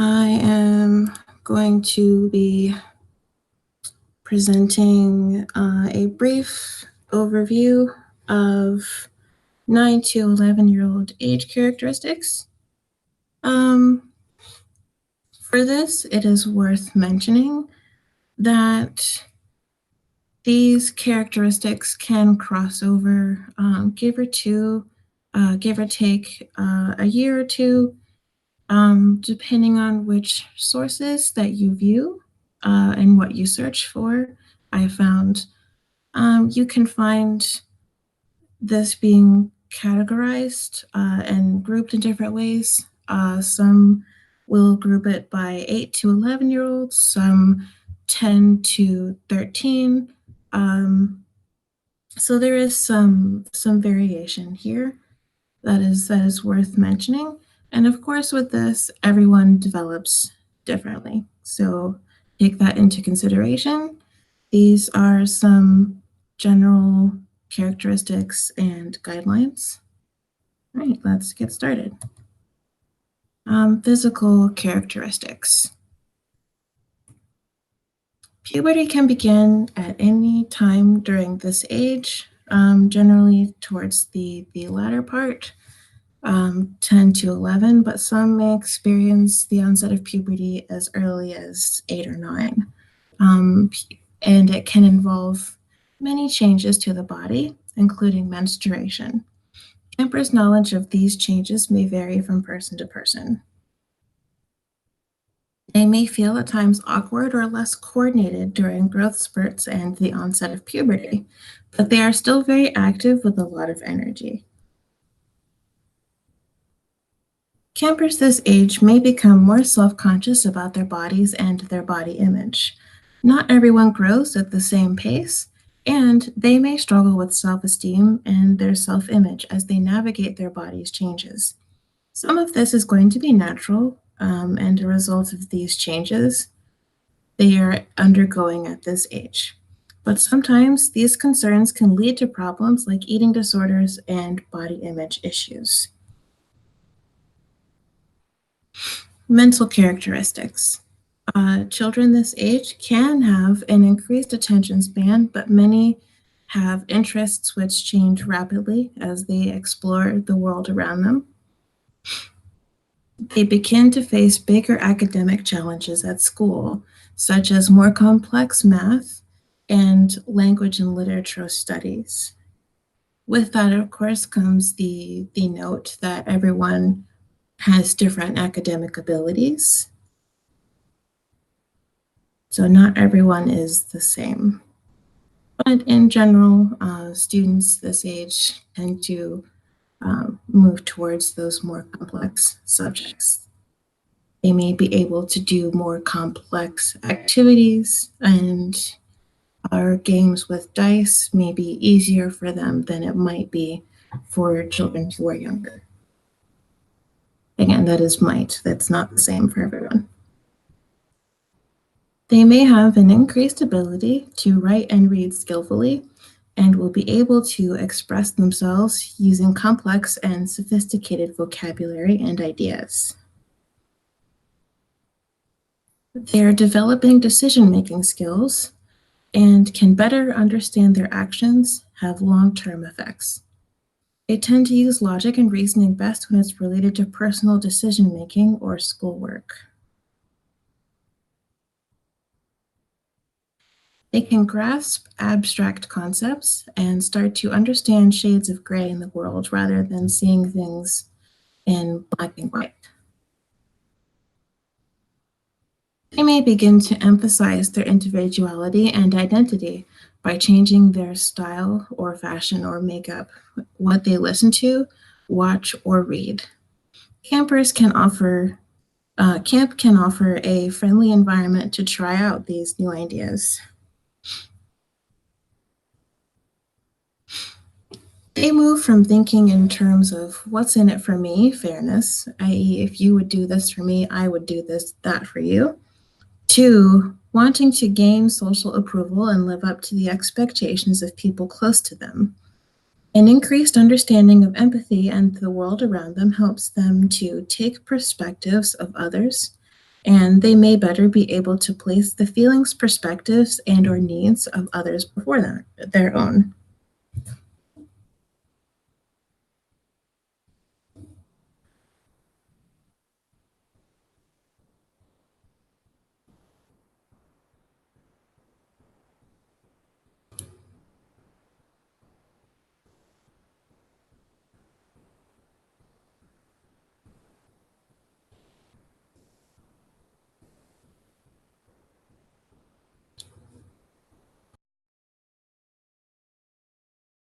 I am going to be presenting a brief overview of 9 to 11-year-old age characteristics. For this, it is worth mentioning that these characteristics can cross over, give or take a year or two, depending on which sources that you view and what you search for. I found you can find this being categorized and grouped in different ways. Some will group it by 8 to 11-year-olds, some 10 to 13. So there is some variation here that is worth mentioning. And of course, with this, everyone develops differently. So take that into consideration. These are some general characteristics and guidelines. All right, let's get started. Physical characteristics. Puberty can begin at any time during this age, generally towards the latter part. 10 to 11, but some may experience the onset of puberty as early as 8 or 9. And it can involve many changes to the body, including menstruation. Campers' knowledge of these changes may vary from person to person. They may feel at times awkward or less coordinated during growth spurts and the onset of puberty, but they are still very active with a lot of energy. Campers this age may become more self-conscious about their bodies and their body image. Not everyone grows at the same pace, and they may struggle with self-esteem and their self-image as they navigate their body's changes. Some of this is going to be natural and a result of these changes they are undergoing at this age. But sometimes these concerns can lead to problems like eating disorders and body image issues. Mental characteristics. Children this age can have an increased attention span, but many have interests which change rapidly as they explore the world around them. They begin to face bigger academic challenges at school, such as more complex math and language and literature studies. With that, of course, comes the note that everyone has different academic abilities. So not everyone is the same. But in general, students this age tend to move towards those more complex subjects. They may be able to do more complex activities, and our games with dice may be easier for them than it might be for children who are younger. Again, that is might. That's not the same for everyone. They may have an increased ability to write and read skillfully and will be able to express themselves using complex and sophisticated vocabulary and ideas. They are developing decision-making skills and can better understand their actions have long-term effects. They tend to use logic and reasoning best when it's related to personal decision-making or schoolwork. They can grasp abstract concepts and start to understand shades of gray in the world rather than seeing things in black and white. They may begin to emphasize their individuality and identity by changing their style or fashion or makeup, what they listen to, watch, or read. Camp can offer a friendly environment to try out these new ideas. They move from thinking in terms of what's in it for me, fairness, i.e., if you would do this for me, I would do that for you, to wanting to gain social approval and live up to the expectations of people close to them. An increased understanding of empathy and the world around them helps them to take perspectives of others and they may better be able to place the feelings, perspectives, and or needs of others before their own.